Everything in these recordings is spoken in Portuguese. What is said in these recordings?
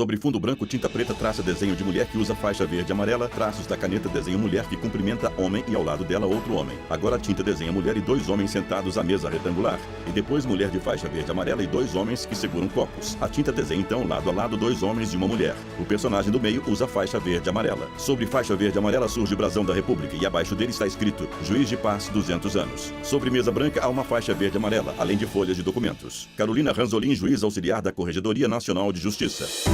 Sobre fundo branco, tinta preta traça desenho de mulher que usa faixa verde e amarela, traços da caneta desenho mulher que cumprimenta homem e ao lado dela outro homem. Agora a tinta desenha mulher e 2 homens sentados à mesa retangular. E depois mulher de faixa verde e amarela e 2 homens que seguram copos. A tinta desenha então lado a lado 2 homens e uma mulher. O personagem do meio usa faixa verde e amarela. Sobre faixa verde e amarela surge o brasão da República e abaixo dele está escrito Juiz de Paz 200 anos. Sobre mesa branca há uma faixa verde e amarela, além de folhas de documentos. Carolina Ranzolin, juiz auxiliar da Corregedoria Nacional de Justiça.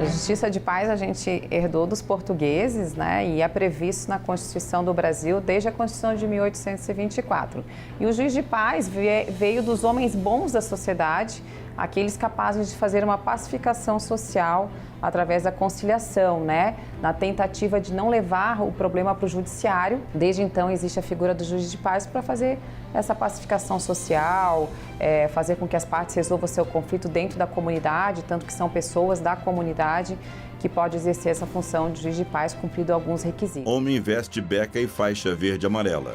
A Justiça de Paz a gente herdou dos portugueses, né, e é previsto na Constituição do Brasil desde a Constituição de 1824. E o juiz de paz veio dos homens bons da sociedade, aqueles capazes de fazer uma pacificação social através da conciliação, né, na tentativa de não levar o problema para o judiciário. Desde então existe a figura do juiz de paz para fazer essa pacificação social, fazer com que as partes resolvam seu conflito dentro da comunidade, tanto que são pessoas da comunidade que pode exercer essa função de juiz de paz cumprido alguns requisitos. Homem veste beca e faixa verde e amarela.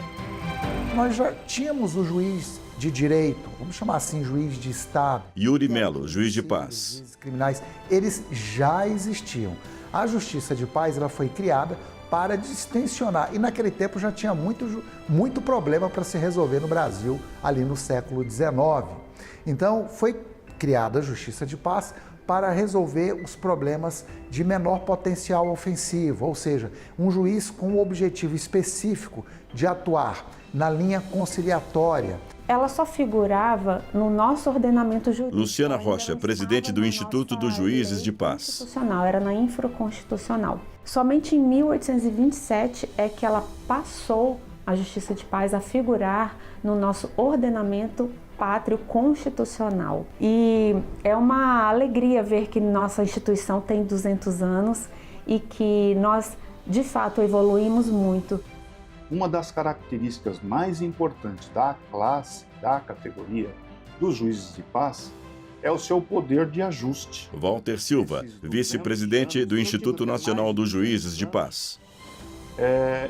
Nós já tínhamos o juiz de direito, vamos chamar assim, juiz de Estado. Yuri Melo, juiz de paz. Juízes criminais, eles já existiam. A Justiça de Paz ela foi criada para distensionar, e naquele tempo já tinha muito problema para se resolver no Brasil, ali no século XIX. Então, foi criada a Justiça de Paz para resolver os problemas de menor potencial ofensivo, ou seja, um juiz com o objetivo específico de atuar na linha conciliatória. Ela só figurava no nosso ordenamento jurídico. Luciana Rocha, presidente do Instituto dos Juízes de Paz. Era na infraconstitucional. Somente em 1827 é que ela passou, a Justiça de Paz, a figurar no nosso ordenamento pátrio constitucional. E é uma alegria ver que nossa instituição tem 200 anos e que nós, de fato, evoluímos muito. Uma das características mais importantes da classe, da categoria dos juízes de paz, é o seu poder de ajuste. Walter Silva, vice-presidente do Instituto Nacional dos Juízes de Paz.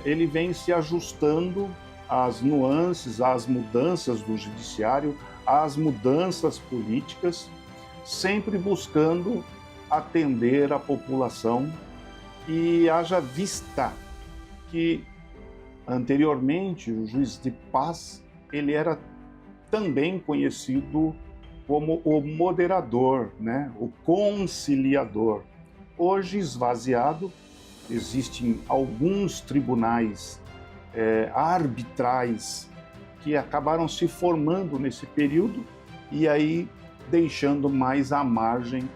Ele vem se ajustando às nuances, às mudanças do judiciário, às mudanças políticas, sempre buscando atender a população e haja vista que anteriormente, o juiz de paz, ele era também conhecido como o moderador, né? O conciliador. Hoje, esvaziado, existem alguns tribunais arbitrais que acabaram se formando nesse período e aí deixando mais à margem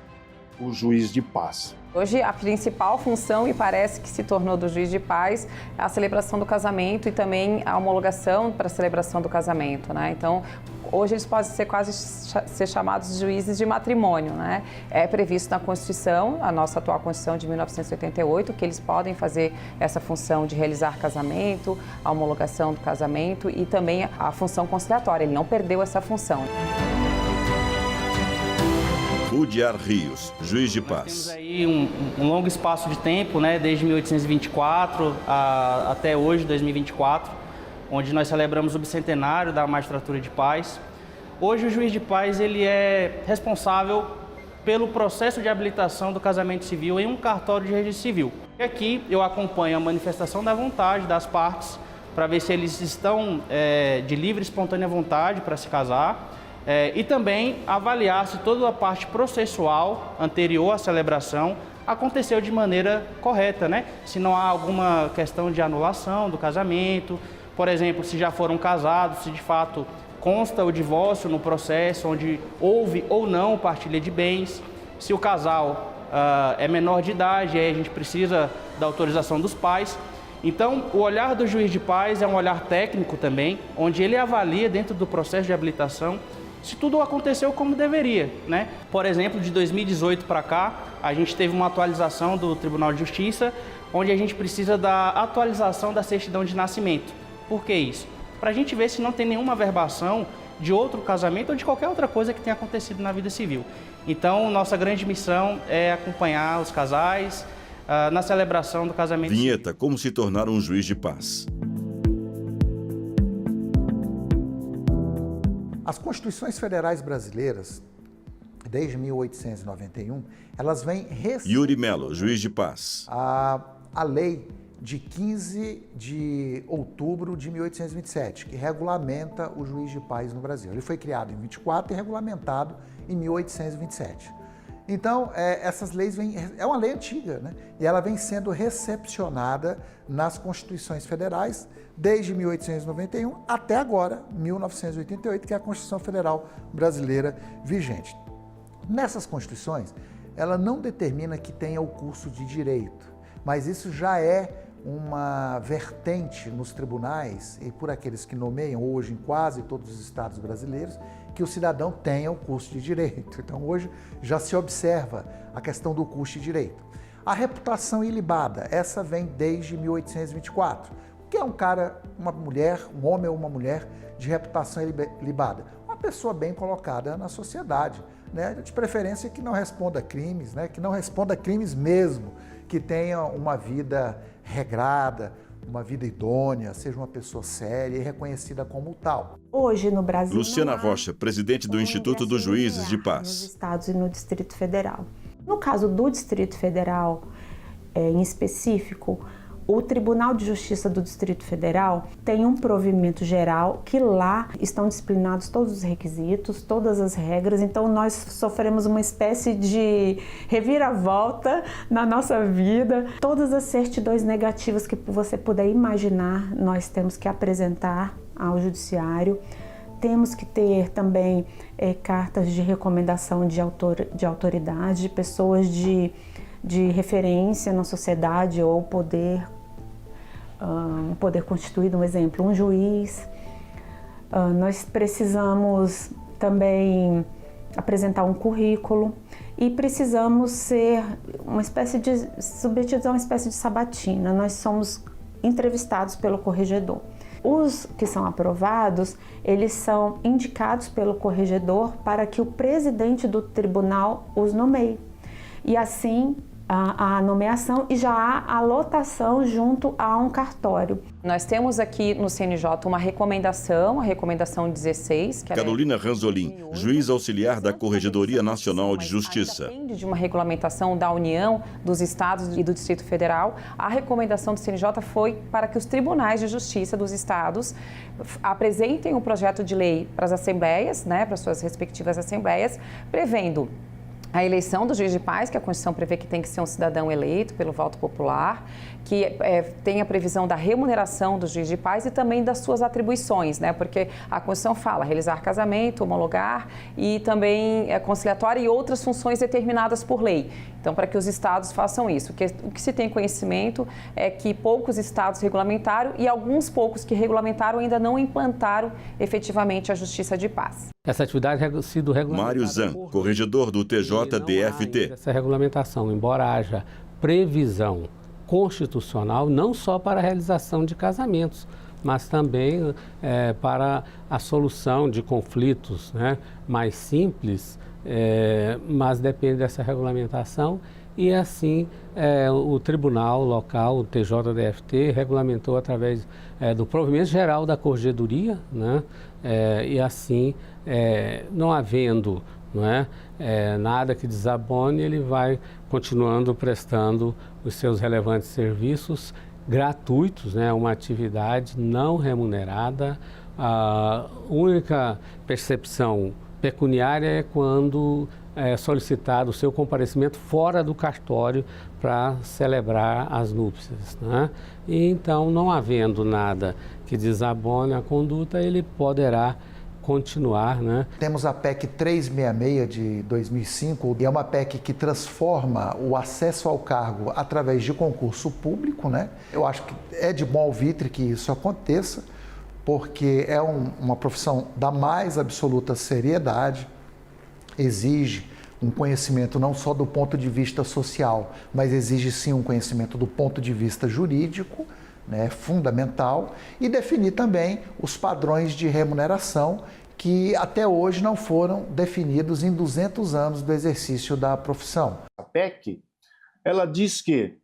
o juiz de paz. Hoje, a principal função, e parece que se tornou do juiz de paz, é a celebração do casamento e também a homologação para a celebração do casamento, né? Então, hoje eles podem ser chamados de juízes de matrimônio, né? É previsto na Constituição, a nossa atual Constituição de 1988, que eles podem fazer essa função de realizar casamento, a homologação do casamento e também a função conciliatória. Ele não perdeu essa função. Rudiar Rios, juiz de paz. Nós temos aí um longo espaço de tempo, né, desde 1824 até hoje, 2024, onde nós celebramos o bicentenário da magistratura de paz. Hoje o juiz de paz ele é responsável pelo processo de habilitação do casamento civil em um cartório de registro civil. E aqui eu acompanho a manifestação da vontade das partes para ver se eles estão de livre e espontânea vontade para se casar. E também avaliar se toda a parte processual anterior à celebração aconteceu de maneira correta, né? Se não há alguma questão de anulação do casamento, por exemplo, se já foram casados, se de fato consta o divórcio no processo, onde houve ou não partilha de bens, se o casal é menor de idade, aí a gente precisa da autorização dos pais. Então, o olhar do juiz de paz é um olhar técnico também, onde ele avalia dentro do processo de habilitação se tudo aconteceu como deveria, né? Por exemplo, de 2018 para cá, a gente teve uma atualização do Tribunal de Justiça, onde a gente precisa da atualização da certidão de nascimento. Por que isso? Para a gente ver se não tem nenhuma averbação de outro casamento ou de qualquer outra coisa que tenha acontecido na vida civil. Então, nossa grande missão é acompanhar os casais na celebração do casamento civil. Vinheta, como se tornar um juiz de paz. As constituições federais brasileiras, desde 1891, elas vêm Yuri Melo, juiz de paz. a lei de 15 de outubro de 1827, que regulamenta o juiz de paz no Brasil. Ele foi criado em 24 e regulamentado em 1827. Então, essas leis é uma lei antiga, né? E ela vem sendo recepcionada nas constituições federais desde 1891 até agora, 1988, que é a Constituição Federal Brasileira vigente. Nessas constituições, ela não determina que tenha o curso de direito, mas isso já é uma vertente nos tribunais e por aqueles que nomeiam hoje em quase todos os estados brasileiros, que o cidadão tenha o curso de direito. Então hoje já se observa a questão do curso de direito. A reputação ilibada, essa vem desde 1824. O que é um cara, uma mulher, um homem ou uma mulher de reputação ilibada? Uma pessoa bem colocada na sociedade, né? De preferência que não responda a crimes, né? Que não responda a crimes mesmo, que tenha uma vida regrada, uma vida idônea, seja uma pessoa séria e reconhecida como tal. Hoje no Brasil, Luciana Rocha, presidente do Instituto dos Juízes de Paz. Nos estados e no Distrito Federal. No caso do Distrito Federal, em específico, o Tribunal de Justiça do Distrito Federal tem um provimento geral que lá estão disciplinados todos os requisitos, todas as regras, então nós sofremos uma espécie de reviravolta na nossa vida. Todas as certidões negativas que você puder imaginar, nós temos que apresentar ao judiciário. Temos que ter também cartas de recomendação de autoridade, de pessoas de referência na sociedade ou poder constituído, um exemplo, um juiz. Nós precisamos também apresentar um currículo e precisamos ser submetidos a uma espécie de sabatina. Nós somos entrevistados pelo corregedor. Os que são aprovados, eles são indicados pelo corregedor para que o presidente do tribunal os nomeie. E assim, a nomeação e já há a lotação junto a um cartório. Nós temos aqui no CNJ uma recomendação, a recomendação 16. Que Carolina Ranzolin, juiz auxiliar da Corregedoria Nacional de Justiça. Depende de uma regulamentação da União, dos estados e do Distrito Federal. A recomendação do CNJ foi para que os tribunais de justiça dos estados apresentem um projeto de lei para as assembleias, né, para as suas respectivas assembleias, prevendo a eleição do juiz de paz, que a Constituição prevê que tem que ser um cidadão eleito pelo voto popular, que tem a previsão da remuneração do juiz de paz e também das suas atribuições, né? Porque a Constituição fala realizar casamento, homologar e também conciliatória e outras funções determinadas por lei. Então, para que os estados façam isso. O que se tem conhecimento é que poucos estados regulamentaram e alguns poucos que regulamentaram ainda não implantaram efetivamente a justiça de paz. Essa atividade tem sido regulamentada. Mário Zan, corregedor do TJDFT. Essa regulamentação, embora haja previsão constitucional, não só para a realização de casamentos, mas também para a solução de conflitos, né, mais simples, mas depende dessa regulamentação. E assim, o tribunal local, o TJDFT, regulamentou através do provimento geral da Corregedoria, né? E assim, não havendo nada que desabone, ele vai continuando prestando os seus relevantes serviços gratuitos, né? Uma atividade não remunerada. A única percepção pecuniária é quando solicitado o seu comparecimento fora do cartório para celebrar as núpcias, né? E então, não havendo nada que desabone a conduta, ele poderá continuar, né? Temos a PEC 366 de 2005, e é uma PEC que transforma o acesso ao cargo através de concurso público, né? Eu acho que é de bom alvitre que isso aconteça, porque é uma profissão da mais absoluta seriedade, exige um conhecimento não só do ponto de vista social, mas exige sim um conhecimento do ponto de vista jurídico, né, fundamental, e definir também os padrões de remuneração que até hoje não foram definidos em 200 anos do exercício da profissão. A PEC, ela diz que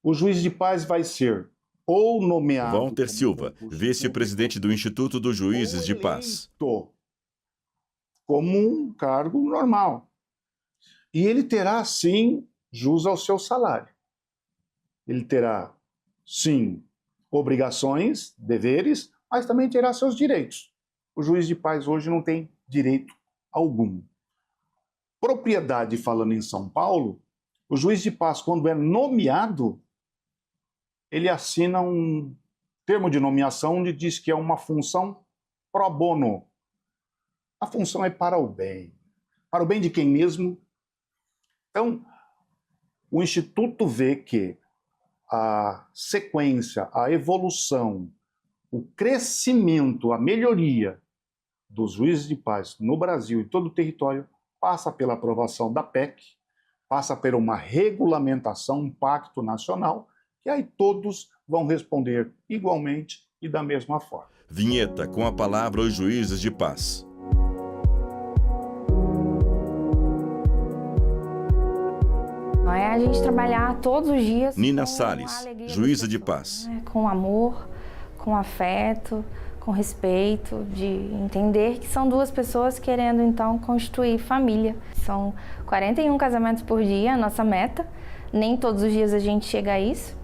o juiz de paz vai ser ou nomeado... Walter Silva, vice-presidente do Instituto dos Juízes de Paz. como um cargo normal. E ele terá, sim, jus ao seu salário. Ele terá, sim, obrigações, deveres, mas também terá seus direitos. O juiz de paz hoje não tem direito algum. Propriedade, falando em São Paulo, o juiz de paz, quando é nomeado, ele assina um termo de nomeação onde diz que é uma função pro bono. A função é para o bem. Para o bem de quem mesmo? Então, o Instituto vê que a sequência, a evolução, o crescimento, a melhoria dos juízes de paz no Brasil e todo o território passa pela aprovação da PEC, passa por uma regulamentação, um pacto nacional, que aí todos vão responder igualmente e da mesma forma. Vinheta com a palavra os juízes de paz. É a gente trabalhar todos os dias. Nina Salles, juíza de paz. Com amor, com afeto, com respeito, de entender que são duas pessoas querendo então constituir família. São 41 casamentos por dia, a nossa meta. Nem todos os dias a gente chega a isso,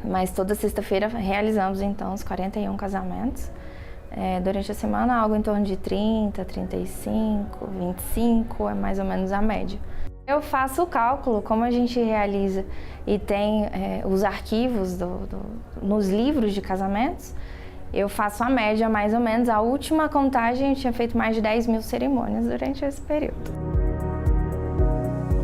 mas toda sexta-feira realizamos então os 41 casamentos. Durante a semana, algo em torno de 30, 35, 25, é mais ou menos a média. Eu faço o cálculo, como a gente realiza e tem os arquivos nos livros de casamentos, eu faço a média mais ou menos. A última contagem eu tinha feito mais de 10 mil cerimônias durante esse período.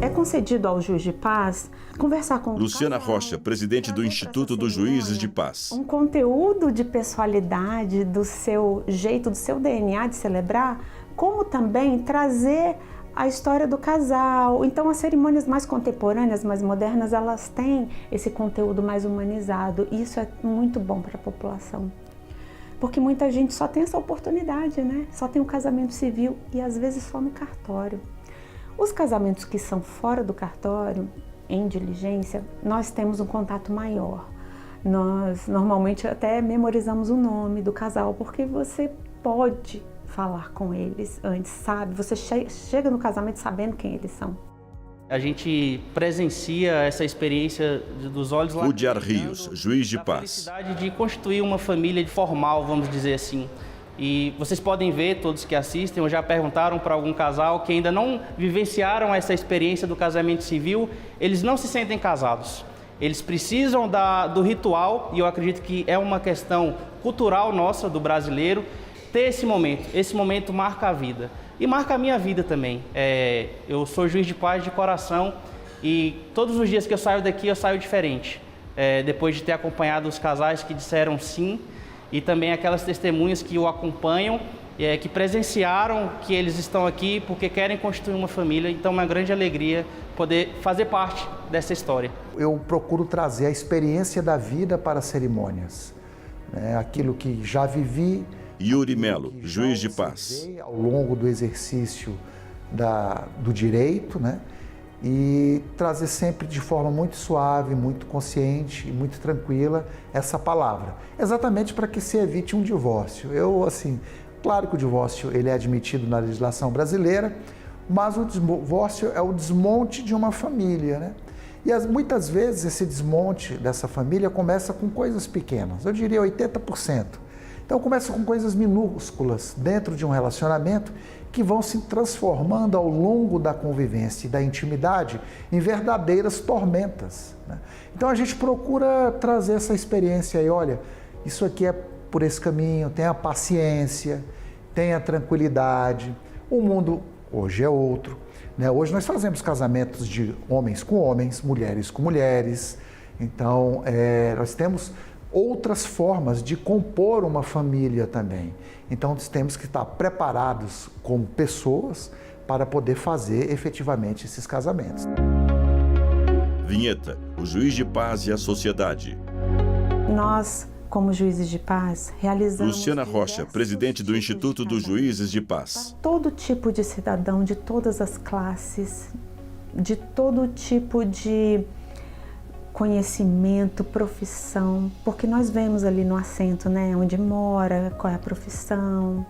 É concedido ao juiz de paz conversar com Luciana Rocha, presidente do Instituto dos Juízes de Paz. Um conteúdo de pessoalidade, do seu jeito, do seu DNA de celebrar, como também trazer a história do casal. Então, as cerimônias mais contemporâneas, mais modernas, elas têm esse conteúdo mais humanizado. E isso é muito bom para a população. Porque muita gente só tem essa oportunidade, né? Só tem o casamento civil e às vezes só no cartório. Os casamentos que são fora do cartório, em diligência, nós temos um contato maior. Nós normalmente até memorizamos o nome do casal, porque você pode falar com eles antes, sabe? Você chega no casamento sabendo quem eles são. A gente presencia essa experiência dos olhos lá. Rudyar Rios, juiz de paz. A felicidade de constituir uma família formal, vamos dizer assim. E vocês podem ver, todos que assistem, ou já perguntaram para algum casal que ainda não vivenciaram essa experiência do casamento civil, eles não se sentem casados. Eles precisam do ritual, e eu acredito que é uma questão cultural nossa, do brasileiro, ter esse momento. Esse momento marca a vida. E marca a minha vida também. Eu sou juiz de paz de coração e todos os dias que eu saio daqui, eu saio diferente. Depois de ter acompanhado os casais que disseram sim, e também aquelas testemunhas que o acompanham, que presenciaram que eles estão aqui porque querem construir uma família. Então é uma grande alegria poder fazer parte dessa história. Eu procuro trazer a experiência da vida para as cerimônias. Aquilo que já vivi. Yuri Melo, juiz de paz. Ao longo do exercício do direito, né? E trazer sempre de forma muito suave, muito consciente e muito tranquila essa palavra. Exatamente para que se evite um divórcio. Claro que o divórcio ele é admitido na legislação brasileira, mas o divórcio é o desmonte de uma família, né? E muitas vezes esse desmonte dessa família começa com coisas pequenas, eu diria 80%. Então começa com coisas minúsculas dentro de um relacionamento que vão se transformando ao longo da convivência e da intimidade em verdadeiras tormentas, né? Então a gente procura trazer essa experiência aí, olha, isso aqui é por esse caminho, tenha paciência, tenha tranquilidade, o mundo hoje é outro, né? Hoje nós fazemos casamentos de homens com homens, mulheres com mulheres, então nós temos outras formas de compor uma família também. Então, temos que estar preparados como pessoas para poder fazer efetivamente esses casamentos. Vinheta, o juiz de paz e a sociedade. Nós, como juízes de paz, realizamos... Luciana Rocha, presidente do Instituto dos Juízes de Paz. Todo tipo de cidadão, de todas as classes, de todo tipo de conhecimento, profissão, porque nós vemos ali no assento, né, onde mora, qual é a profissão.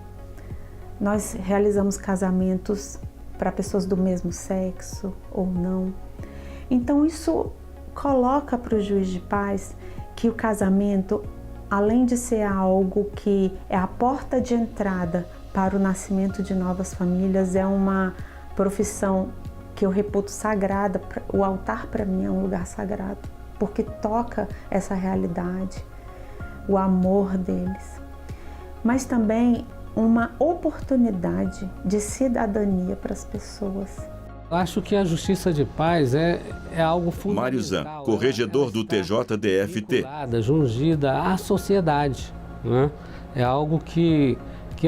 nós realizamos casamentos para pessoas do mesmo sexo ou não. Então isso coloca para o juiz de paz que o casamento, além de ser algo que é a porta de entrada para o nascimento de novas famílias, é uma profissão que eu reputo sagrada. O altar para mim é um lugar sagrado, porque toca essa realidade, o amor deles, mas também uma oportunidade de cidadania para as pessoas. Acho que a justiça de paz é algo fundamental. Mário Zan, corregedor do TJDFT. Jungida à sociedade, né? É algo que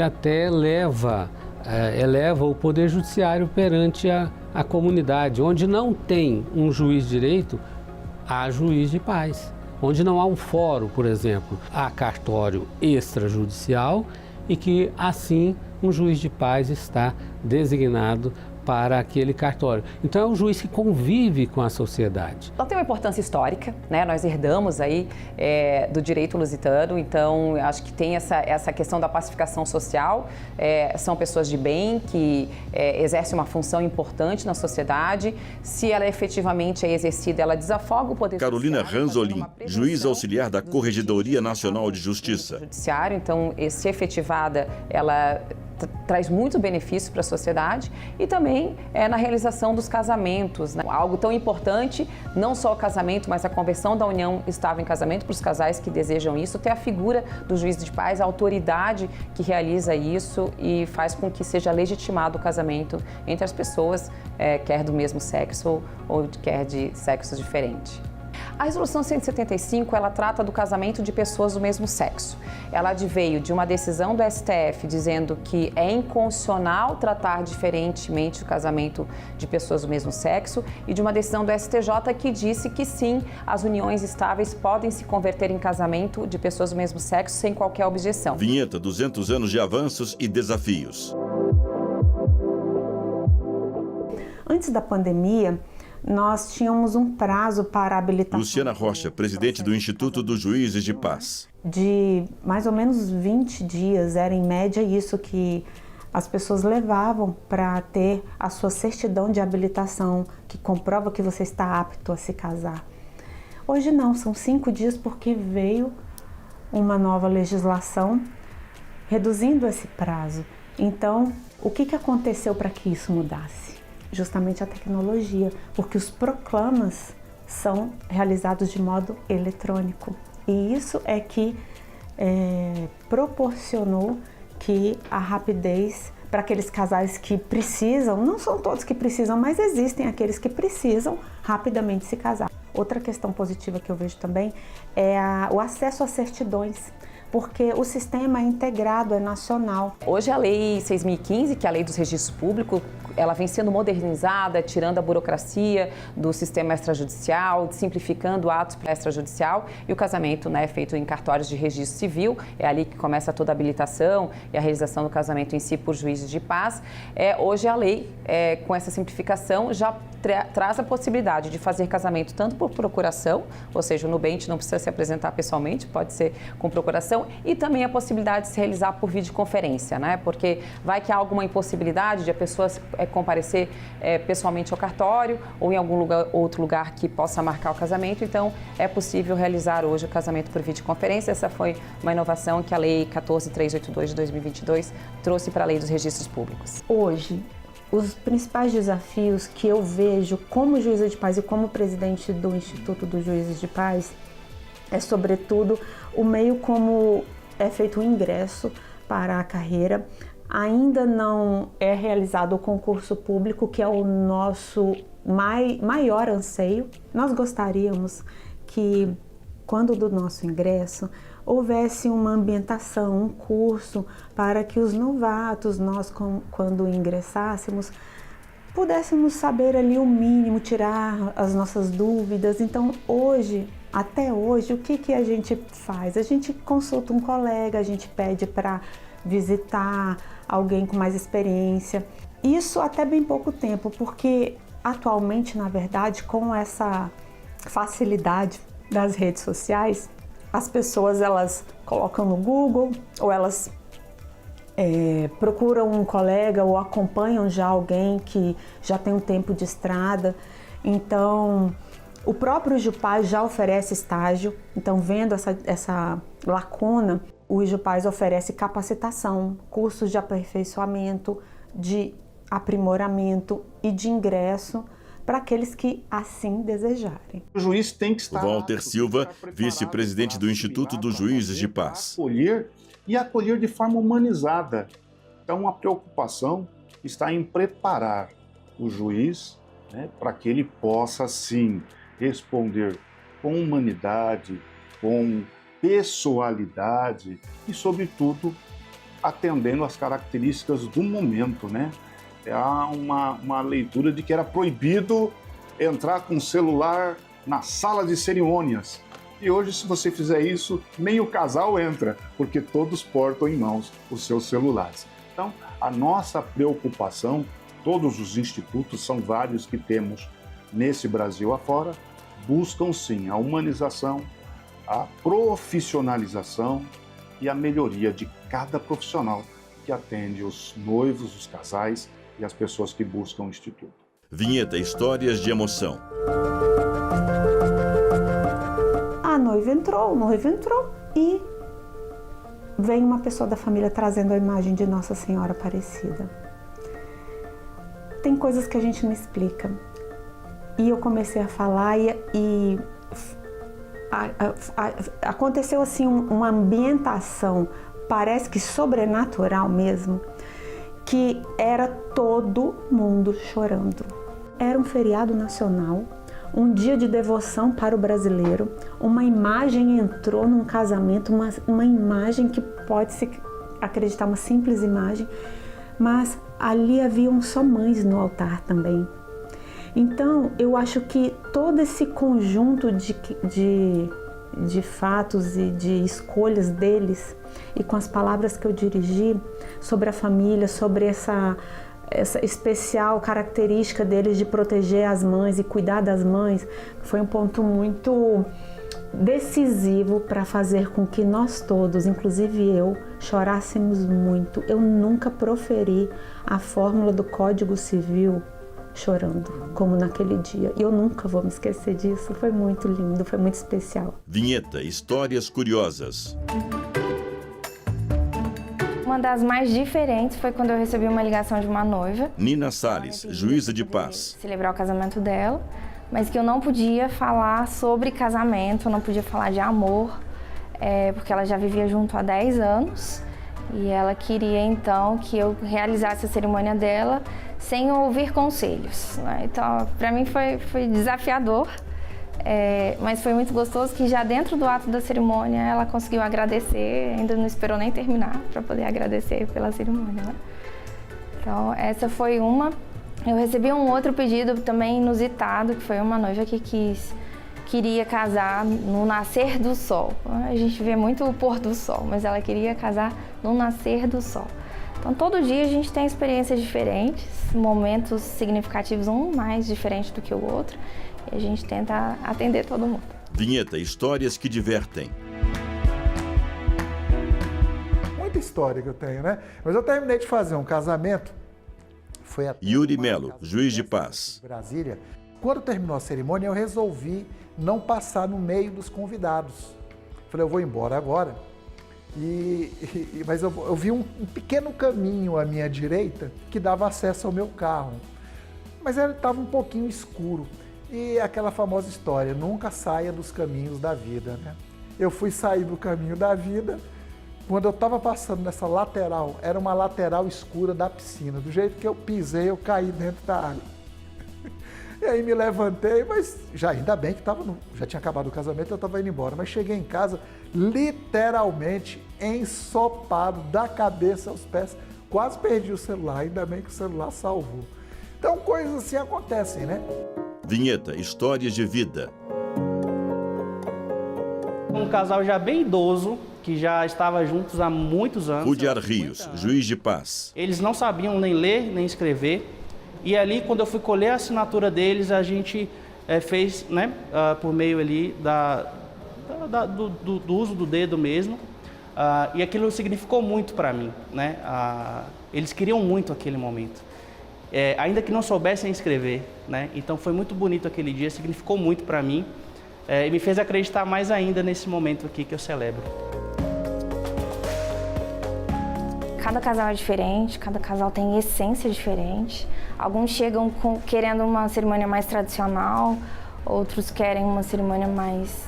até eleva o poder judiciário perante a comunidade. Onde não tem um juiz de direito, há juiz de paz. Onde não há um fórum, por exemplo, há cartório extrajudicial e que, assim, um juiz de paz está designado para aquele cartório. Então é um juiz que convive com a sociedade. Ela tem uma importância histórica, né? Nós herdamos aí do direito lusitano, então acho que tem essa questão da pacificação social. São pessoas de bem que exercem uma função importante na sociedade. Se ela efetivamente é exercida, ela desafoga o poder Carolina judiciário, Ranzolin, juiz auxiliar da Corregedoria Nacional de Justiça. Judiciário, então, se efetivada, ela traz muito benefício para a sociedade e também na realização dos casamentos, né? Algo tão importante, não só o casamento, mas a conversão da união estável em casamento para os casais que desejam isso, ter a figura do juiz de paz, a autoridade que realiza isso e faz com que seja legitimado o casamento entre as pessoas, quer do mesmo sexo ou quer de sexos diferentes. A Resolução 175, ela trata do casamento de pessoas do mesmo sexo. Ela adveio de uma decisão do STF dizendo que é inconstitucional tratar diferentemente o casamento de pessoas do mesmo sexo e de uma decisão do STJ que disse que sim, as uniões estáveis podem se converter em casamento de pessoas do mesmo sexo sem qualquer objeção. Vinheta 200 anos de avanços e desafios. Antes da pandemia, nós tínhamos um prazo para habilitação. Luciana Rocha, presidente do Instituto dos Juízes de Paz. De mais ou menos 20 dias, era em média isso que as pessoas levavam para ter a sua certidão de habilitação, que comprova que você está apto a se casar. Hoje não, são 5 dias porque veio uma nova legislação reduzindo esse prazo. Então, o que aconteceu para que isso mudasse? Justamente a tecnologia, porque os proclamas são realizados de modo eletrônico. E isso é que proporcionou que a rapidez para aqueles casais que precisam, não são todos que precisam, mas existem aqueles que precisam rapidamente se casar. Outra questão positiva que eu vejo também é o acesso às certidões, porque o sistema é integrado, é nacional. Hoje a Lei 6.015, que é a Lei dos Registros Públicos, ela vem sendo modernizada, tirando a burocracia do sistema extrajudicial, simplificando atos extrajudicial e o casamento, né, é feito em cartórios de registro civil, é ali que começa toda a habilitação e a realização do casamento em si por juízes de paz. Hoje a lei, com essa simplificação, já traz a possibilidade de fazer casamento tanto por procuração, ou seja, o nubente não precisa se apresentar pessoalmente, pode ser com procuração, e também a possibilidade de se realizar por videoconferência, né? Porque vai que há alguma impossibilidade de a pessoa comparecer pessoalmente ao cartório ou em algum outro lugar que possa marcar o casamento, então é possível realizar hoje o casamento por videoconferência. Essa foi uma inovação que a Lei 14.382 de 2022 trouxe para a Lei dos Registros Públicos. Hoje, os principais desafios que eu vejo como juíza de paz e como presidente do Instituto dos Juízes de Paz é, sobretudo, o meio como é feito o ingresso para a carreira. Ainda não é realizado o concurso público, que é o nosso maior anseio. Nós gostaríamos que, quando do nosso ingresso, houvesse uma ambientação, um curso para que os novatos, nós quando ingressássemos, pudéssemos saber ali o mínimo, tirar as nossas dúvidas. Então hoje, até hoje, o que a gente faz? A gente consulta um colega, a gente pede para visitar alguém com mais experiência. Isso até bem pouco tempo, porque atualmente, na verdade, com essa facilidade das redes sociais, as pessoas elas colocam no Google ou elas procuram um colega ou acompanham já alguém que já tem um tempo de estrada. Então, o próprio IJUPAS já oferece estágio. Então, vendo essa lacuna, o IJUPAS oferece capacitação, cursos de aperfeiçoamento, de aprimoramento e de ingresso para aqueles que assim desejarem. O juiz tem que estar... Walter Silva, vice-presidente do Instituto dos Juízes de Paz. Acolher e acolher de forma humanizada. Então, a preocupação está em preparar o juiz, né, para que ele possa, sim, responder com humanidade, com pessoalidade e, sobretudo, atendendo às características do momento, né? Há uma leitura de que era proibido entrar com celular na sala de cerimônias. E hoje, se você fizer isso, nem o casal entra, porque todos portam em mãos os seus celulares. Então, a nossa preocupação, todos os institutos, são vários que temos nesse Brasil afora, buscam sim a humanização, a profissionalização e a melhoria de cada profissional que atende os noivos, os casais e as pessoas que buscam o Instituto. Vinheta Histórias de Emoção. A noiva entrou, o noivo entrou e vem uma pessoa da família trazendo a imagem de Nossa Senhora Aparecida. Tem coisas que a gente não explica. E eu comecei a falar e aconteceu assim uma ambientação, parece que sobrenatural mesmo, que era todo mundo chorando. Era um feriado nacional, um dia de devoção para o brasileiro, uma imagem entrou num casamento, uma imagem que pode-se acreditar uma simples imagem, mas ali haviam só mães no altar também. Então, eu acho que todo esse conjunto de fatos e de escolhas deles, e com as palavras que eu dirigi sobre a família, sobre essa especial característica deles de proteger as mães e cuidar das mães, foi um ponto muito decisivo para fazer com que nós todos, inclusive eu, chorássemos muito. Eu nunca proferi a fórmula do Código Civil chorando, como naquele dia. E eu nunca vou me esquecer disso. Foi muito lindo, foi muito especial. Vinheta Histórias Curiosas. Uma das mais diferentes foi quando eu recebi uma ligação de uma noiva. Nina Salles, juíza de paz. Celebrar o casamento dela, mas que eu não podia falar sobre casamento, eu não podia falar de amor, porque ela já vivia junto há 10 anos e ela queria então que eu realizasse a cerimônia dela sem ouvir conselhos, né? Então, para mim foi desafiador, mas foi muito gostoso que já dentro do ato da cerimônia ela conseguiu agradecer, ainda não esperou nem terminar para poder agradecer pela cerimônia, né? Então, essa foi uma. Eu recebi um outro pedido também inusitado, que foi uma noiva que queria casar no nascer do sol. A gente vê muito o pôr do sol, mas ela queria casar no nascer do sol. Então, todo dia a gente tem experiências diferentes, momentos significativos, um mais diferente do que o outro, e a gente tenta atender todo mundo. Vinheta Histórias que divertem. Muita história que eu tenho, né? Mas eu terminei de fazer um casamento, foi até Yuri Melo, juiz de paz. Brasília. Quando terminou a cerimônia, eu resolvi não passar no meio dos convidados. Falei, eu vou embora agora. Mas eu vi um pequeno caminho à minha direita que dava acesso ao meu carro. Mas ele estava um pouquinho escuro. E aquela famosa história, nunca saia dos caminhos da vida, né? Eu fui sair do caminho da vida. Quando eu estava passando nessa lateral, era uma lateral escura da piscina. Do jeito que eu pisei, eu caí dentro da água. E aí me levantei, mas já ainda bem que já tinha acabado o casamento, eu estava indo embora. Mas cheguei em casa, literalmente ensopado da cabeça aos pés. Quase perdi o celular, ainda bem que o celular salvou. Então coisas assim acontecem, né? Vinheta Histórias de Vida. Um casal já bem idoso, que já estava juntos há muitos anos. Rudiar Rios, juiz de paz. Eles não sabiam nem ler, nem escrever. E ali, quando eu fui colher a assinatura deles, a gente fez, né, por meio ali do uso do dedo mesmo, E aquilo significou muito para mim, né? Eles queriam muito aquele momento, ainda que não soubessem escrever, né? Então foi muito bonito aquele dia, significou muito para mim e me fez acreditar mais ainda nesse momento aqui que eu celebro. Cada casal é diferente, cada casal tem essência diferente. Alguns chegam querendo uma cerimônia mais tradicional, outros querem uma cerimônia mais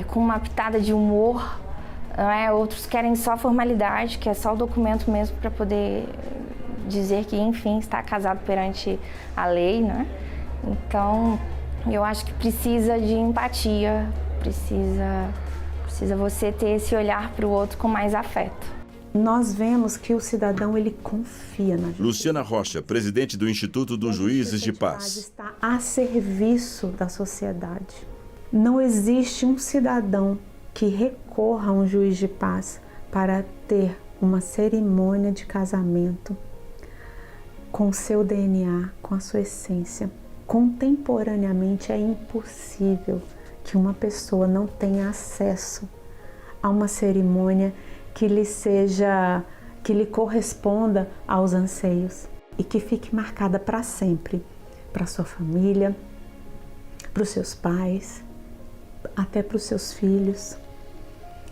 com uma pitada de humor, outros querem só formalidade, que é só o documento mesmo para poder dizer que, enfim, está casado perante a lei, né? Então, eu acho que precisa de empatia, precisa você ter esse olhar para o outro com mais afeto. Nós vemos que o cidadão, ele confia na justiça. Luciana Rocha, presidente do Instituto dos Juízes de Paz. Está a serviço da sociedade. Não existe um cidadão que recorra a um juiz de paz para ter uma cerimônia de casamento com seu DNA, com a sua essência. Contemporaneamente é impossível que uma pessoa não tenha acesso a uma cerimônia que lhe corresponda aos anseios e que fique marcada para sempre, para sua família, para os seus pais, até para os seus filhos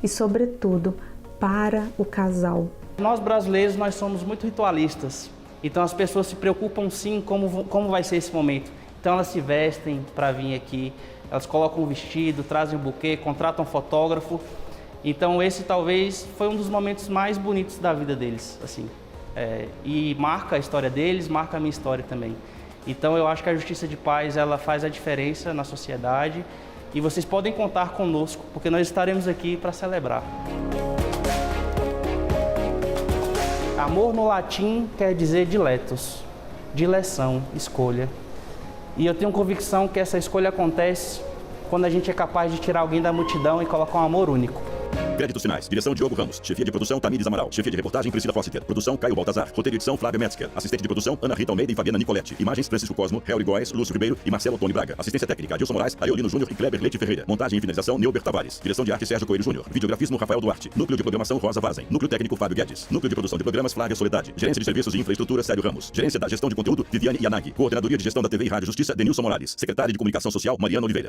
e, sobretudo, para o casal. Nós brasileiros, nós somos muito ritualistas, então as pessoas se preocupam sim como vai ser esse momento. Então elas se vestem para vir aqui, elas colocam um vestido, trazem um buquê, contratam um fotógrafo. Então esse talvez foi um dos momentos mais bonitos da vida deles, assim, e marca a história deles, marca a minha história também. Então eu acho que a Justiça de Paz, ela faz a diferença na sociedade e vocês podem contar conosco, porque nós estaremos aqui para celebrar. Amor no latim quer dizer diletos, dileção, escolha. E eu tenho convicção que essa escolha acontece quando a gente é capaz de tirar alguém da multidão e colocar um amor único. Créditos finais. Direção Diogo Ramos. Chefia de produção Tamires Amaral. Chefia de reportagem Priscila Fossiter. Produção Caio Baltazar. Roteiro e edição Flávia Metzger. Assistente de produção Ana Rita Almeida e Fabiana Nicoletti. Imagens Francisco Cosmo, Helry Góes, Lúcio Ribeiro e Marcelo Tony Braga. Assistência técnica Adilson Moraes, Aiolino Júnior e Kleber Leite Ferreira. Montagem e finalização Neuber Tavares. Direção de arte Sérgio Coelho Júnior. Videografismo Rafael Duarte. Núcleo de programação Rosa Vazen. Núcleo técnico Fábio Guedes. Núcleo de produção de programas Flávia Soledade. Gerência de serviços e infraestrutura Sérgio Ramos. Gerência da gestão de conteúdo Viviane Yanagi. Coordenadoria de gestão da TV e Rádio Justiça Denilson Morales. Secretária de comunicação social Mariana Oliveira.